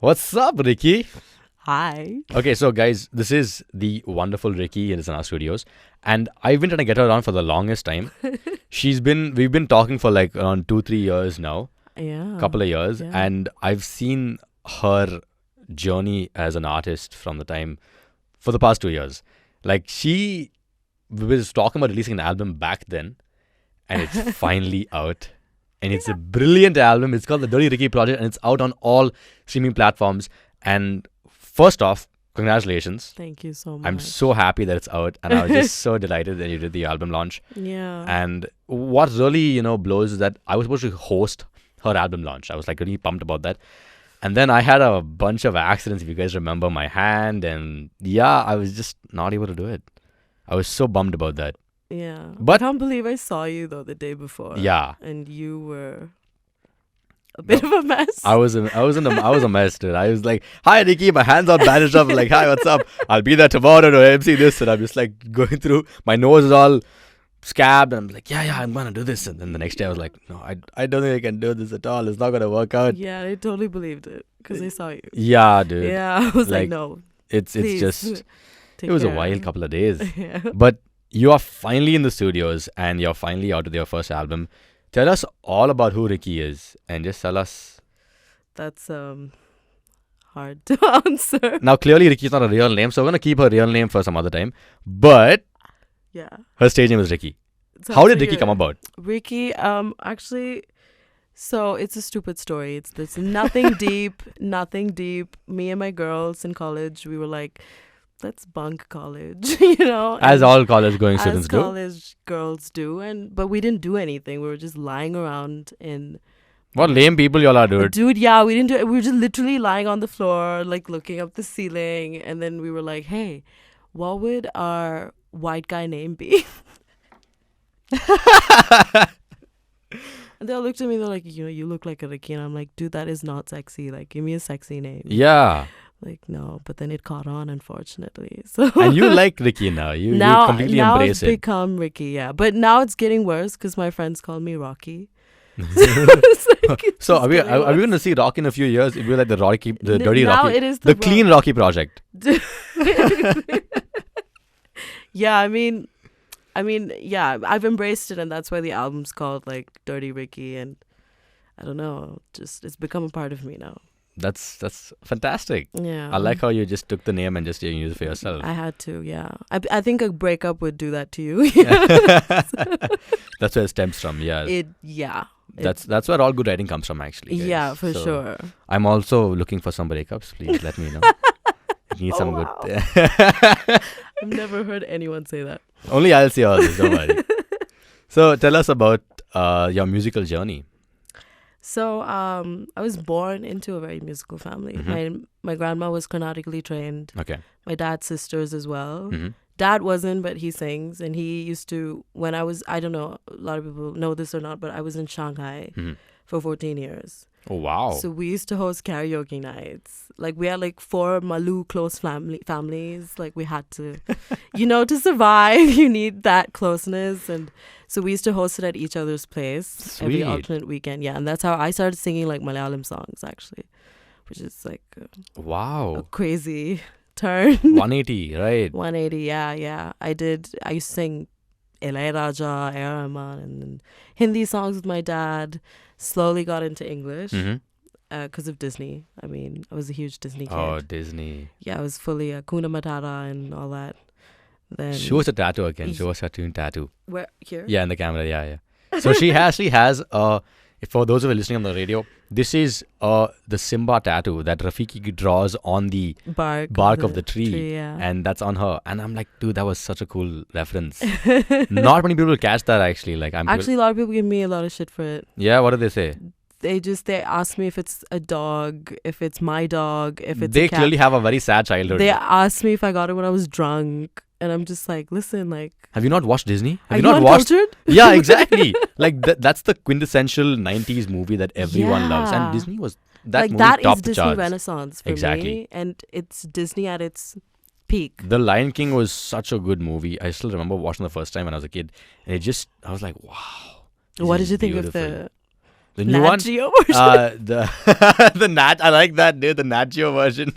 What's up, Ricky? Hi. Okay, so guys, this is the wonderful Ricky. It is in our studios, and I've been trying to get her on for the longest time. We've been talking for like around 2-3 years now, Yeah. couple of years, Yeah. and I've seen her journey as an artist from the time for the past 2 years. Like she was talking about releasing an album back then, and it's finally out. And it's a brilliant album. It's called the Dirty Ricky Project, and it's out on all streaming platforms. And first off, congratulations. Thank you so much. I'm so happy that it's out, and I was just so delighted that you did the album launch. Yeah. And what really, blows is that I was supposed to host her album launch. I was like really pumped about that. And then I had a bunch of accidents, if you guys remember, my hand, and yeah, I was just not able to do it. I was so bummed about that. Yeah. But I can't believe I saw you though the day before. yeah, And you were a bit of a mess. I was a mess, dude. I was like, "Hi, Ricky, my hands all bandaged up." I'm like, "Hi, what's up? I'll be there tomorrow to MC this." And I'm just like going through. My nose is all scabbed, and I'm like, "Yeah, I'm gonna do this." And then the next day, I was like, "No, I don't think I can do this at all. It's not gonna work out." Yeah, I totally believed it because I saw you. Yeah, dude. Yeah, I was like, like, no. It's Please, just take it was a care. wild couple of days, Yeah. but you are finally in the studios and you're finally out with your first album. Tell us all about who Ricky is, and just tell us. That's hard to answer. Now, clearly, Ricky's not a real name, so we're gonna keep her real name for some other time. But Yeah. her stage name is Ricky. So How did so Ricky come about? Ricky, actually, so it's a stupid story. It's nothing deep, nothing deep. Me and my girls in college, we were like, let's bunk college, As and all college-going as students do. college girls do, but we didn't do anything. We were just lying around in. What lame people y'all are, dude. Dude, yeah, we didn't do it. We were just literally lying on the floor, like looking up the ceiling, and then we were like, hey, what would our white guy name be? And they all looked at me, they're like, you look like a Ricky. And I'm like, dude, that is not sexy. Like, give me a sexy name. Yeah. Like, no. But then it caught on, unfortunately. So And you like Ricky now. You completely now embrace it's it. become Ricky, yeah. But now it's getting worse because my friends call me Rocky. It's So just are we getting going worse. to see Rocky in a few years? It'll be like the Dirty Now Rocky. it is The Clean Rocky Project. Yeah, I mean, yeah, I've embraced it, and that's why the album's called like Dirty Ricky, and I don't know, just it's become a part of me now. That's fantastic. Yeah, I like how you just took the name and just used it for yourself. I had to, yeah. I think a breakup would do that to you. That's where it stems from. Yeah. Yeah. That's where all good writing comes from, actually. Guys. Yeah, for So, sure. I'm also looking for some breakups. Please let me know. Need some wow. good. I've never heard anyone say that. Only I'll say all this. Don't worry. So tell us about your musical journey. So I was born into a very musical family. My grandma was Carnatically trained. Okay. My dad's sisters as well. Mm-hmm. Dad wasn't, but he sings, and he used to, when I don't know, a lot of people know this or not, but I was in Shanghai for 14 years. Oh wow. So we used to host karaoke nights. Like we had like 4 Malu close families. Like we had to, to survive, you need that closeness. And so we used to host it at each other's place every Sweet. alternate weekend. Yeah, and that's how I started singing like Malayalam songs actually, which is like a Wow. crazy turn. 180, right? 180, yeah. I used to sing Raja, A.R. Rahman, and then Hindi songs with my dad. Slowly got into English because of Disney. I mean, I was a huge Disney kid. Oh, Disney. Yeah, I was fully Kuna Matata and all that. Then Show us a tattoo again. Show us her tune tattoo. where here? Yeah, in the camera. Yeah. So she actually has for those who are listening on the radio, this is the Simba tattoo that Rafiki draws on the bark of the tree, yeah. and that's on her. And I'm like, dude, that was such a cool reference. Not many people catch that actually. Like, Actually, a lot of people give me a lot of shit for it. yeah. What do they say? They ask me if it's a dog, if it's my dog, if it's They a cat. clearly have a very sad childhood. They asked me if I got it when I was drunk, and I'm just like, listen, like, Have you not watched Disney? are Have you you not watched? uncultured? Yeah, exactly. Like that's the quintessential 90s movie that everyone loves, and Yeah. Disney was that like movie that is topped the Disney charts. Renaissance for Exactly. me, and it's Disney at its peak. The Lion King was such a good movie. I still remember watching the first time when I was a kid, and I was like, wow. This What is did you think beautiful. of The new Nat one? Geo version. The Nat. I like that, dude. The Nat Geo version.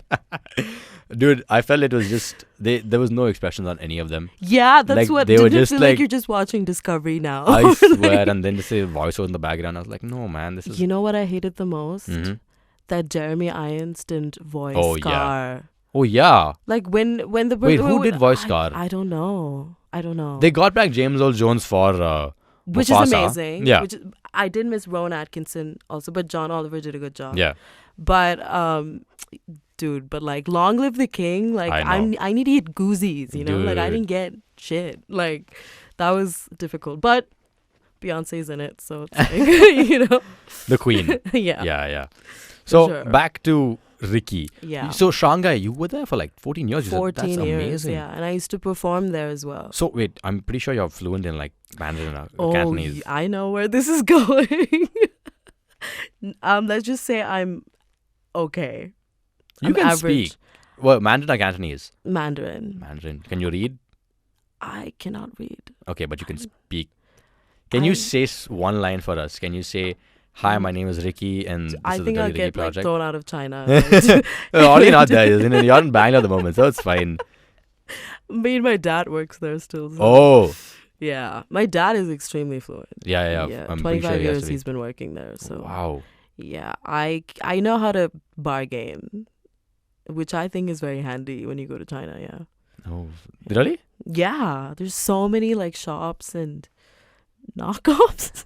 Dude, I felt it was just there was no expressions on any of them. Yeah, that's like, what. they were Didn't it just feel like- like you're just watching Discovery now? I Like, swear, and then just say voiceover in the background. I was like, no, man, this is. you know what I hated the most? Mhm. That Jeremy Irons didn't voice Oh, yeah. Scar. Oh yeah, Like when the Wait, who did voice Scar? I don't know. I don't know. they got back James Earl Jones for which Mufasa. is amazing. Yeah. I did miss Rowan Atkinson also, but John Oliver did a good job. Yeah, But dude, but like Long Live the King, like I know. I need to eat goozies, you know? Like I Dude. didn't get shit. Like that was difficult. But Beyonce's in it, so it's like, you know. the Queen. Yeah. Yeah. So sure. back to Ricky. Yeah. So Shanghai, you were there for like 14 years. You said. 14 That's years, amazing. yeah. And I used to perform there as well. So wait, I'm pretty sure you're fluent in like Mandarin or Oh, Cantonese. I know where this is going. Let's just say I'm okay. You I'm can average. speak. Well, Mandarin or Cantonese? Mandarin. Mandarin. Can you read? I cannot read. Okay, but you can speak. Can you I- say one line for us? Can you say, "Hi, my name is Ricky, and this I is think the I'll Dirty Ricky get like project"? thrown out of China. You're already not there. You're in Bangalore at the moment, so it's fine. Me and my dad works there still. So. Oh, Yeah. My dad is extremely fluent. yeah. I'm pretty 25 sure he has years to be. he's been working there. So Wow. yeah, I know how to bargain, which I think is very handy when you go to China. Yeah. Oh, really? Yeah, there's so many like shops and knockoffs.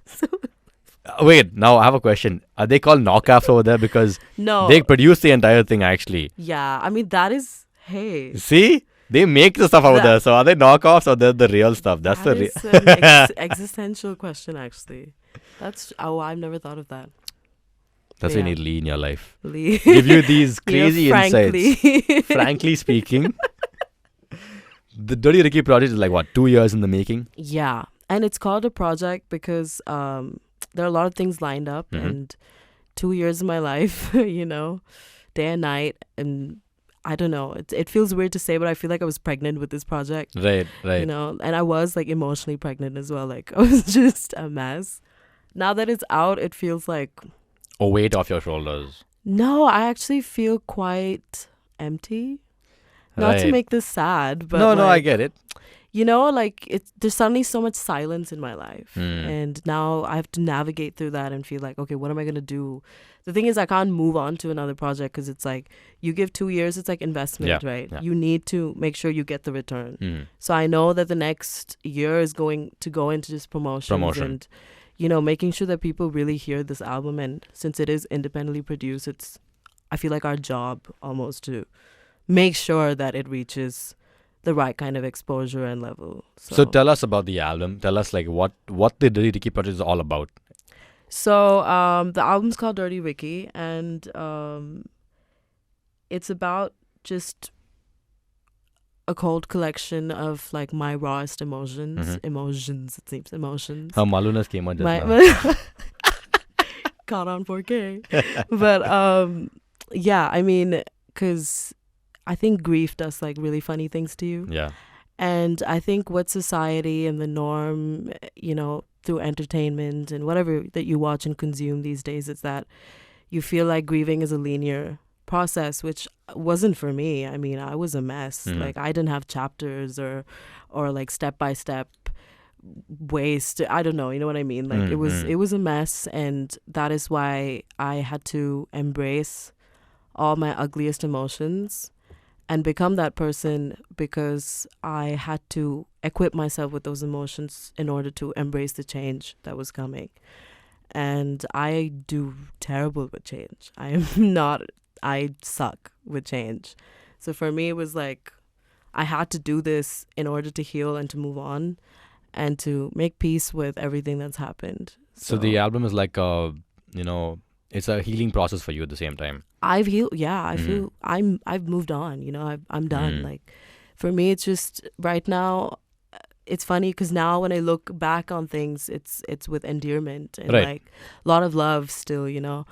Wait, now I have a question. Are they called knockoffs over there because No. they produce the entire thing actually? Yeah, I mean that is hey. See? They make the stuff over That- there. So are they knockoffs or they're the real stuff? That's That the is an existential question actually. I've never thought of that. That's why you Yeah. need Lee in your life. Lee. Give you these You know, crazy insights. frankly. Frankly speaking, the Dirty Ricky project is like what, 2 years in the making? Yeah, and it's called a project because there are a lot of things lined up, Mhm. and 2 years of my life, you know, day and night, and I don't know. It feels weird to say, but I feel like I was pregnant with this project, Right. you know, and I was like emotionally pregnant as well. Like I was just a mess. Now that it's out, it feels like A weight off your shoulders. no. I actually feel quite empty. Not to Right. make this sad, but No, I like, get it. you know, like there's suddenly so much silence in my life, Hmm. and now I have to navigate through that and feel like, okay, what am I gonna do? The thing is, I can't move on to another project because it's like you give 2 years, it's like investment, right? yeah. You need to make sure you get the return. Mm. So I know that the next year is going to go into just promotions and, you know, making sure that people really hear this album. And since it is independently produced, I feel like our job almost to make sure that it reaches the right kind of exposure and level. So tell us about the album. Tell us like what the Dirty Ricky project is all about. So the album's called Dirty Ricky, and it's about just a cold collection of like my rawest emotions. Mhm. Emotions, it seems. Emotions. Her Malunas came out just now. my caught on 4K. But yeah, I mean, because I think grief does like really funny things to you. Yeah. And I think what society and the norm, you know, through entertainment and whatever that you watch and consume these days, is that you feel like grieving is a linear process, which wasn't for me. I mean, I was a mess. Mhm. Like I didn't have chapters or like step by step ways to, I don't know, you know what I mean? Like it Mhm. was a mess, and that is why I had to embrace all my ugliest emotions and become that person, because I had to equip myself with those emotions in order to embrace the change that was coming. And I do terrible with change. I suck with change. So for me, it was like I had to do this in order to heal and to move on and to make peace with everything that's happened. So the album is like it's a healing process for you at the same time. I've healed. Yeah, I Mhm. feel I've moved on. You know, I'm done. Mhm. Like for me, it's just right now. It's funny because now when I look back on things, it's with endearment and Right. like a lot of love still. You know,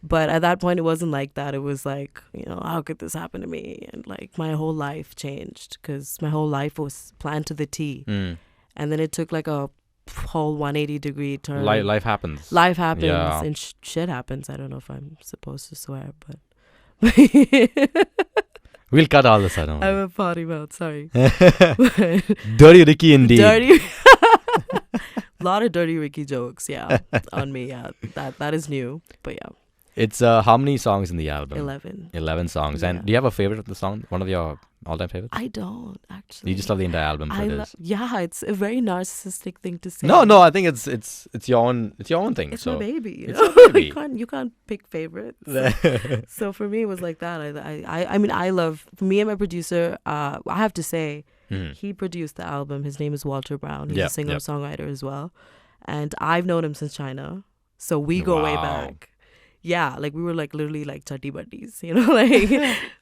but at that point, it wasn't like that. It was like, you know, how could this happen to me? And like my whole life changed because my whole life was planned to the T. Mm. And then it took like a whole 180-degree turn. Life happens. Life happens Yeah. and shit happens. I don't know if I'm supposed to swear, but We'll cut all this. I don't I'm know. a potty mouth. Sorry. Dirty Ricky indeed. Dirty. Lot of dirty Ricky jokes, yeah, on me. Yeah, that is new, but yeah, It's how many songs in the album? 11. 11 songs. Yeah. And do you have a favorite of the song? One of your all-time favorites? I don't actually. You just love the entire album. So it is. Yeah, it's a very narcissistic thing to say. No. I think it's your own thing. It's so my baby. You it's know? your baby. you can't pick favorites. So for me, it was like that. I mean, I love me and my producer. I have to say, Mhm. he produced the album. His name is Walter Brown. He's Yep, a singer yep. songwriter as well, and I've known him since China. So we go way Wow. back. Yeah, like we were like literally like chutty buddies, you know, like,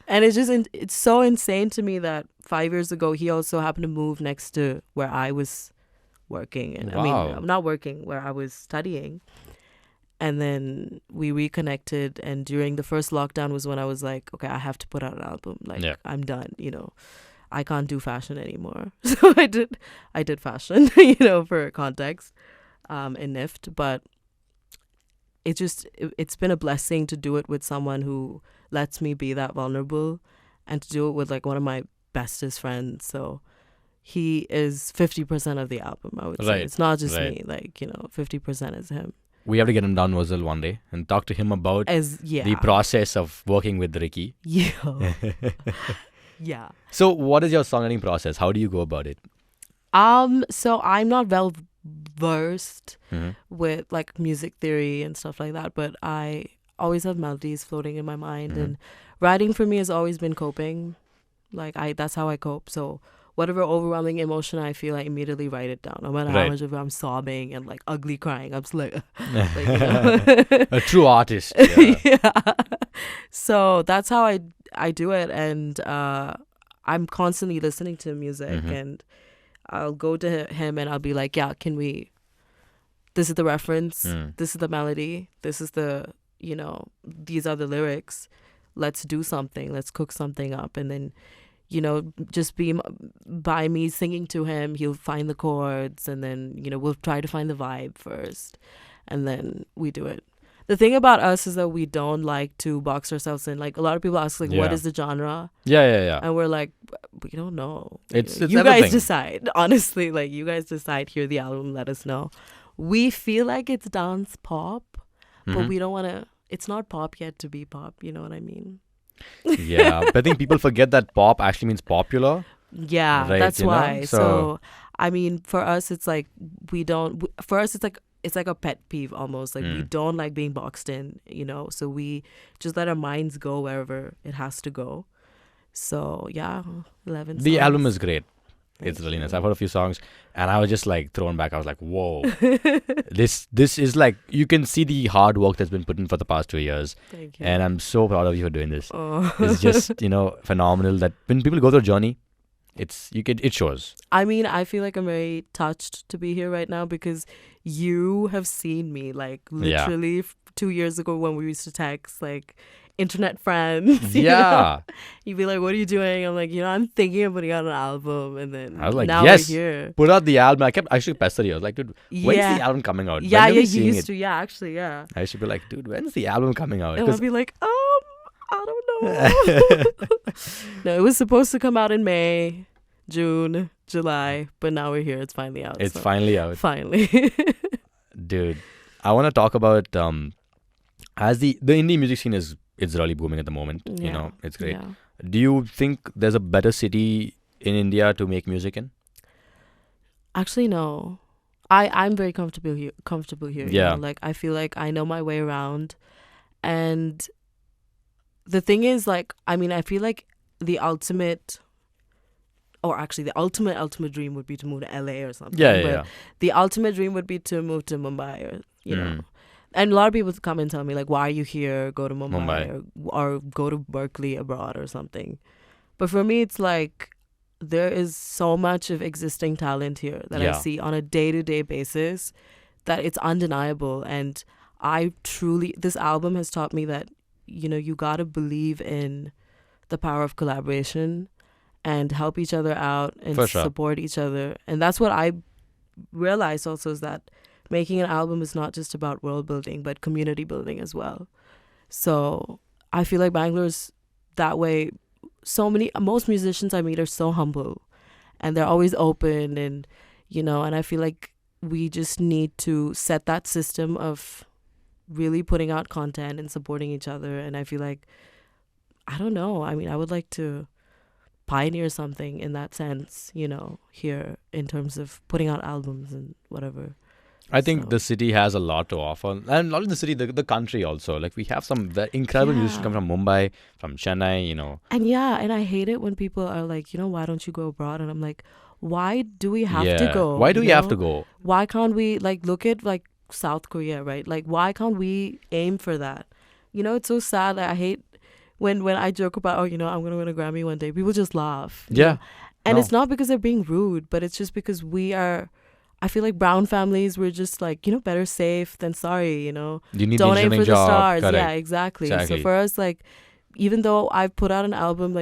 and it's just it's so insane to me that 5 years ago he also happened to move next to where I was working, and I Wow. mean I'm not working, where I was studying, and then we reconnected, and during the first lockdown was when I was like, okay, I have to put out an album, like Yeah. I'm done, you know, I can't do fashion anymore, so I did fashion, you know, for context, in NIFT, but it's been a blessing to do it with someone who lets me be that vulnerable, and to do it with like one of my bestest friends. So he is 50% of the album, I would say. Right, It's not just right. me, like, you know, 50% is him. We have to get him down Mosel one day and talk to him about Yeah. the process of working with Ricky. Yeah. Yeah. So what is your songwriting process? How do you go about it? So I'm not well versed Mhm. with like music theory and stuff like that, but I always have melodies floating in my mind, Mhm. and writing for me has always been coping. Like that's how I cope. So whatever overwhelming emotion I feel, I immediately write it down. No matter how Right. much of it I'm sobbing and like ugly crying, I'm just like, A true artist. Yeah. yeah. So that's how I do it, and I'm constantly listening to music, Mhm. and I'll go to him and I'll be like, yeah, this is the reference, Mm. this is the melody, this is the, you know, these are the lyrics. Let's do something. Let's cook something up, and then, you know, just by me singing to him, he'll find the chords, and then, you know, we'll try to find the vibe first, and then we do it. The thing about us is that we don't like to box ourselves in. Like, a lot of people ask, like, what Yeah. is the genre? Yeah. And we're like, we don't know. It's you guys everything. decide. Honestly, like, you guys decide. Hear the album. Let us know. We feel like it's dance pop, but Mhm. we don't want to. It's not pop yet to be pop. You know what I mean? Yeah, but I think people forget that pop actually means popular. Yeah, Right, that's you know? why. So- So, I mean, for us, it's like we don't. For us, it's like a pet peeve almost. Like we Mm. don't like being boxed in, you know. So we just let our minds go wherever it has to go. So yeah, 11. The songs. album is great. It's Thank really you. nice. I've heard a few songs, and I was just like thrown back. I was like, whoa, this is like, you can see the hard work that's been put in for the past 2 years, Thank you. and I'm so proud of you for doing this. Oh. It's just, you know, phenomenal that when people go through a journey, it shows. I mean, I feel like I'm very touched to be here right now because you have seen me, like, Yeah. literally 2 years ago when we used to text, like, internet friends. you know? Yeah. You'd be like, what are you doing? I'm like, you know, I'm thinking of putting out an album. And then I was like, now yes. we're here. Put out the album. I should pester you. I was like, dude, when's Yeah. the album coming out? Yeah, When are we you seeing used it? to. Yeah, actually, yeah. I should be like, dude, when's the album coming out? And I'll 'Cause- be like, I don't know. No, it was supposed to come out in May, June, July, but now we're here. It's finally out. it's so finally out. finally. Dude, I want to talk about as the indie music scene it's really booming at the moment. You Yeah, know, it's great. Yeah. Do you think there's a better city in India to make music in? Actually, no. I'm very comfortable here. You Yeah. know? Like, I feel like I know my way around, and the thing is, like, I mean, I feel like the ultimate dream would be to move to LA or something. Yeah. But the ultimate dream would be to move to Mumbai, or you know. Mm. And a lot of people come and tell me, like, why are you here? Go to Mumbai, Mumbai. Or go to Berkeley abroad or something. But for me, it's like there is so much of existing talent here that I Yeah. see on a day-to-day basis that it's undeniable. And this album has taught me that, you know, you got to believe in the power of collaboration and help each other out and For sure. support each other. And that's what I realized also is that making an album is not just about world building, but community building as well. So I feel like Bangalore's that way. Most musicians I meet are so humble, and they're always open, and and I feel like we just need to set that system of really putting out content and supporting each other. And I feel like, I don't know, I mean, I would like to pioneer something in that sense, here in terms of putting out albums and whatever. I think the city has a lot to offer, and not in the city, the country also. Like, we have some incredible musicians come from Mumbai, from Chennai, And I hate it when people are like, why don't you go abroad? And I'm like, why do we have to go? Why do we have to go? Why can't we look at South Korea, right? Like, why can't we aim for that? It's so sad. I hate when I joke about, I'm gonna win a Grammy one day. People just laugh. Yeah. And it's not because they're being rude, but it's just because I feel like brown families were just better safe than sorry, You need don't aim for the job. stars. Correct. Yeah, exactly. So for us, even though I've put out an album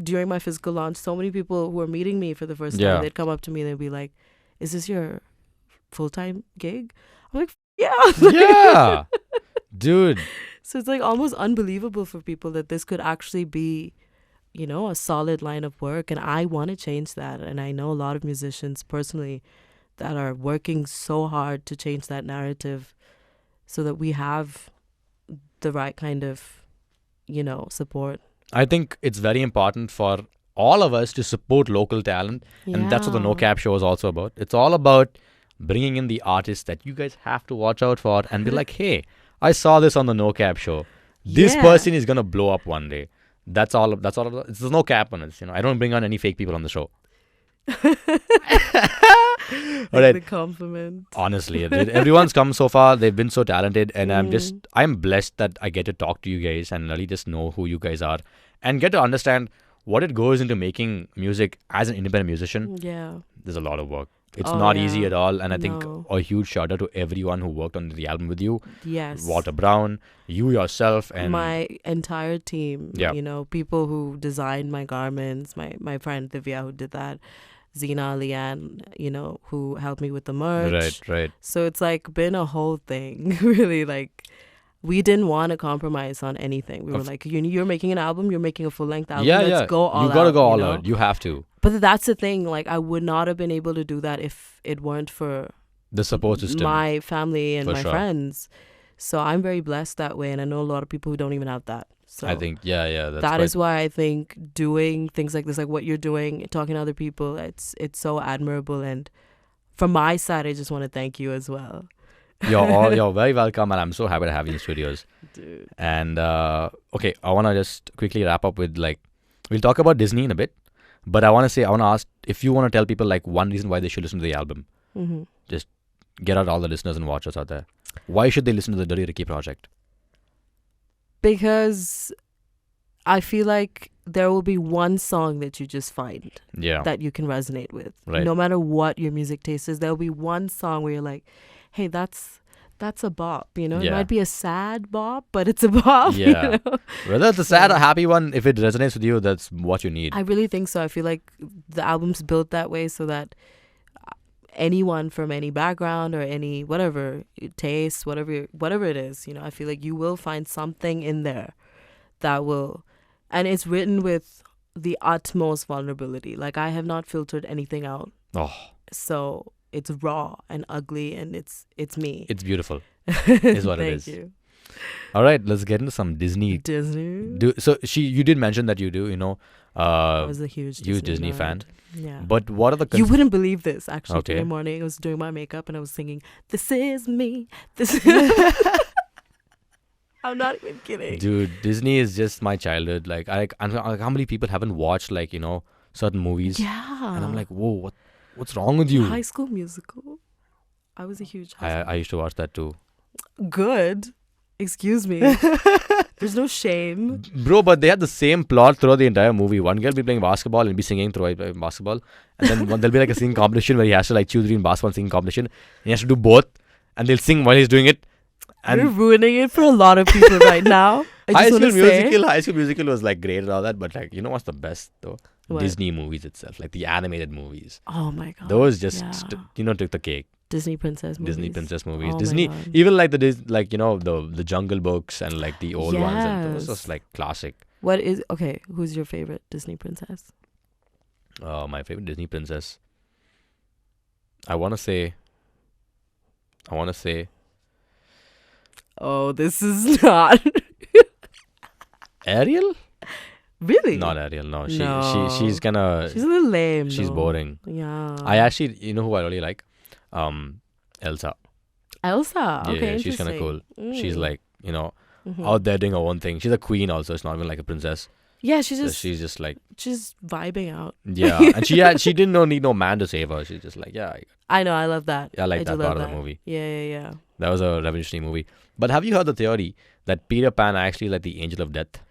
during my physical launch, so many people who are meeting me for the first time, they'd come up to me and they'd be like, "Is this your full-time gig?" I'm like, "Yeah." Yeah. Dude. So it's almost unbelievable for people that this could actually be, a solid line of work. And I want to change that. And I know a lot of musicians personally that are working so hard to change that narrative so that we have the right kind of, support. I think it's very important for all of us to support local talent. And that's what the No Cap show is also about. It's all about bringing in the artists that you guys have to watch out for and be like, hey, I saw this on the No Cap show. This person is going to blow up one day. That's all. There's no cap on it. I don't bring on any fake people on the show. All right. The compliment. Honestly, everyone's come so far. They've been so talented, and I'm blessed that I get to talk to you guys and really just know who you guys are and get to understand what it goes into making music as an independent musician. Yeah. There's a lot of work. It's not easy at all. And I think a huge shout out to everyone who worked on the album with you. Yes. Walter Brown, you yourself, and my entire team. Yeah. People who designed my garments, my friend Divya who did that, Zina, Leanne, who helped me with the merch. Right. So it's been a whole thing, really. We didn't want to compromise on anything. We were like, you're making an album, you're making a full-length album. Let's go all out. You got to go all out. You have to. But that's the thing. I would not have been able to do that if it weren't for the support system, my family and my friends. So I'm very blessed that way. And I know a lot of people who don't even have that. So I think, that is why I think doing things like this, like what you're doing, talking to other people, it's so admirable. And from my side, I just want to thank you as well. You're very welcome, and I'm so happy to have you in the studios. Dude. And okay, I want to just quickly wrap up with we'll talk about Disney in a bit, but I want to ask if you want to tell people one reason why they should listen to the album. Mm-hmm. Just get out all the listeners and watchers out there. Why should they listen to the Dirty Ricky project? Because I feel like there will be one song that you just find that you can resonate with. Right. No matter what your music taste is, there'll be one song where you're like, hey, that's a bop, It might be a sad bop, but it's a bop. Yeah. Whether it's a sad or happy one, if it resonates with you, that's what you need. I really think so. I feel like the album's built that way so that anyone from any background or any whatever taste, whatever it is, I feel like you will find something in there that will, and it's written with the utmost vulnerability. I have not filtered anything out. Oh. So it's raw and ugly, and it's me. It's beautiful, is what it is. Thank you. All right, let's get into some Disney. So you did mention that you do, I was a huge Disney fan. Yeah. But what are the... You wouldn't believe this, actually. Okay. Today morning, I was doing my makeup, and I was singing, "This is me. This." I'm not even kidding. Dude, Disney is just my childhood. How many people haven't watched certain movies? Yeah. And I'm like, whoa, what's wrong with you? High School Musical. I was a huge I used to watch that too. Good. Excuse me. There's no shame. Bro, but they had the same plot throughout the entire movie. One girl will be playing basketball and be singing through basketball. And then there'll be a singing competition where he has to choose between basketball and singing competition. And he has to do both. And they'll sing while he's doing it. And you're ruining it for a lot of people right now. High School Musical was great and all that. But you know what's the best though? What? Disney movies itself, like the animated movies. Oh my god. Those just Yeah. took the cake. Disney princess movies. Disney princess movies. Oh my Disney, God. even like like the Jungle Books and like the old ones, and those Yes. was like classic. What is okay? Who's your favorite Disney princess? My favorite Disney princess. I wanna say. Oh, this is not Ariel? really. Not Ariel. No, she's No. she's kind of She's a little lame. she's though. boring. Yeah. I actually, you know who I really like? Elsa. Elsa. Yeah, Okay, she's kind of cool. interesting. She's Mm. like, Mhm. out there doing her own thing. She's a queen also. It's not even like a princess. Yeah, she's So just she's just like, she's vibing out. yeah. And she didn't need no man to save her. She's just like, yeah, I know. I love that. I like do that love part of the movie. Yeah. That was a revolutionary movie. But have you heard the theory that Peter Pan actually like the angel of death?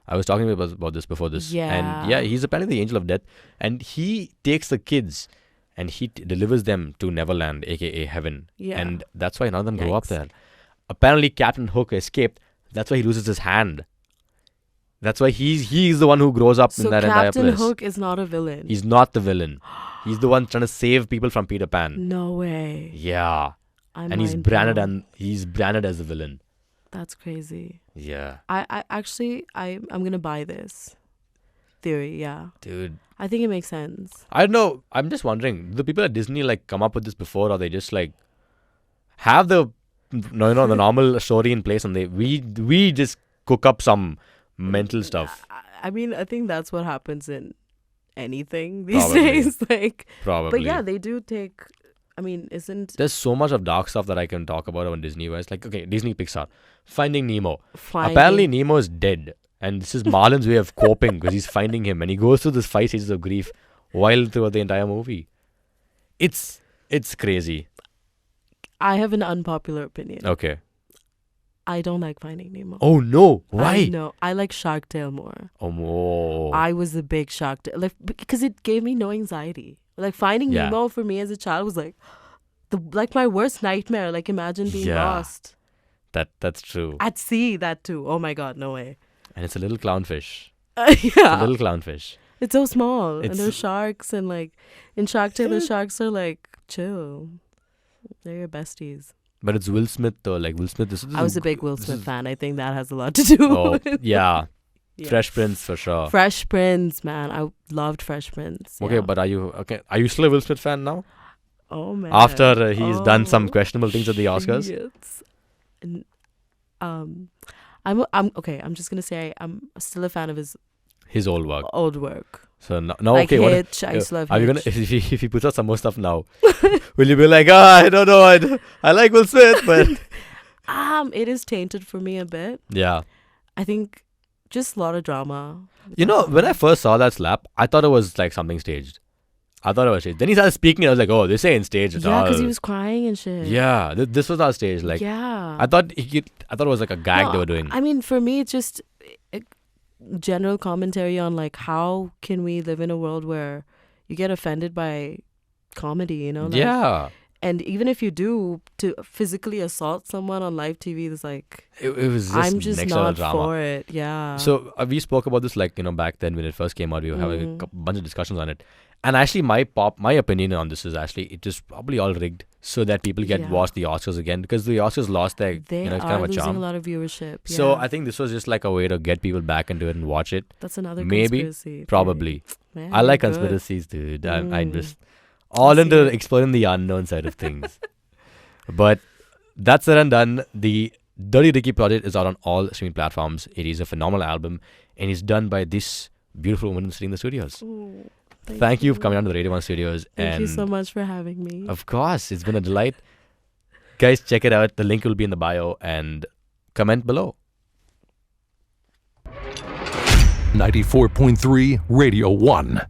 I was talking about this before this. Yeah. And yeah, he's apparently the angel of death. And he takes the kids and he delivers them to Neverland, aka heaven. Yeah. And that's why none of them grow up Yikes. there. Apparently Captain Hook escaped. That's why he loses his hand. That's why he's the one who grows up So in that entire Captain place. Hook is not a villain. He's not the villain. He's the one trying to save people from Peter Pan. No way. Yeah. I'm And he's mind branded blown. as the villain. That's crazy. Yeah. I actually I'm gonna buy this theory. Yeah, Dude. I think it makes sense. I don't know. I'm just wondering, do the people at Disney like come up with this before, or they just like have the the normal story in place, and we just cook up some mental stuff? I mean, I think that's what happens in anything these Probably. days. Like, Probably. but yeah, they do take. I mean, isn't There's so much of dark stuff that I can talk about on Disney. Where it's like, okay, Disney Pixar, Finding Nemo. finding Apparently, Nemo is dead, and this is Marlin's way of coping because he's finding him, and he goes through this 5 stages of grief while throughout the entire movie. It's crazy. I have an unpopular opinion. Okay. I don't like Finding Nemo. Oh no! Why? No, I like Shark Tale more. Oh, whoa. I was a big Shark Tale, like because it gave me no anxiety. Like Finding Yeah. Nemo for me as a child was like my worst nightmare. Like imagine being Yeah. lost That's true. at sea. That too. Oh my god, no way. And it's a little clownfish. It's a Yeah, little clownfish. it's so small, and It's- there's sharks, and like in Shark Tale, the sharks are like chill. They're your besties. But it's Will Smith though. Like Will Smith. This I was a big Will this Smith is- fan. I think that has a lot to do. Oh with yeah. Yeah. Fresh Prince for sure. Fresh Prince, man. I loved Fresh Prince. Okay, yeah. but are you still a Will Smith fan now? Oh man. After he's done some Oh, questionable things at the Oscars. shit. And, I'm okay. I'm just gonna say I'm still a fan of his His old work. old work. So no, Like okay. What Hitch. I used to love are you Hitch. gonna if he puts out some more stuff now? Will you be like, I don't know, I like Will Smith, but It is tainted for me a bit. yeah. I think just a lot of drama. You know, when I first saw that slap, I thought it was like something staged. I thought it was staged. Then he started speaking, and I was like, oh, this ain't staged at Yeah, all. because he was crying and shit. Yeah, this was not staged. Like, yeah. I thought it was like a gag No, they were doing. I mean, for me, it's just a general commentary on like how can we live in a world where you get offended by comedy, you know? Like, Yeah, And even if you do, to physically assault someone on live TV, it's like it was just I'm just next level not drama. for it. Yeah. So we spoke about this like back then when it first came out. We were having a Mm. bunch of discussions on it, and actually my opinion on this is actually it is probably all rigged so that people get Yeah. watch the Oscars again because the Oscars lost their they it's are kind of a losing charm. a lot of viewership. So yeah. I think this was just like a way to get people back into it and watch it. That's another maybe, conspiracy theory. Probably. Man, I like good. conspiracies, dude. I'm Mm. just all I into see. exploring the unknown side of things. But that's it and done. The Dirty Ricky project is out on all streaming platforms. It is a phenomenal album, and it's done by this beautiful woman sitting in the studios. Ooh, Thank you for coming down to the Radio 1 studios. Thank and you so much for having me. Of course, it's been a delight. Guys, check it out. The link will be in the bio and comment below. 94.3 Radio 1.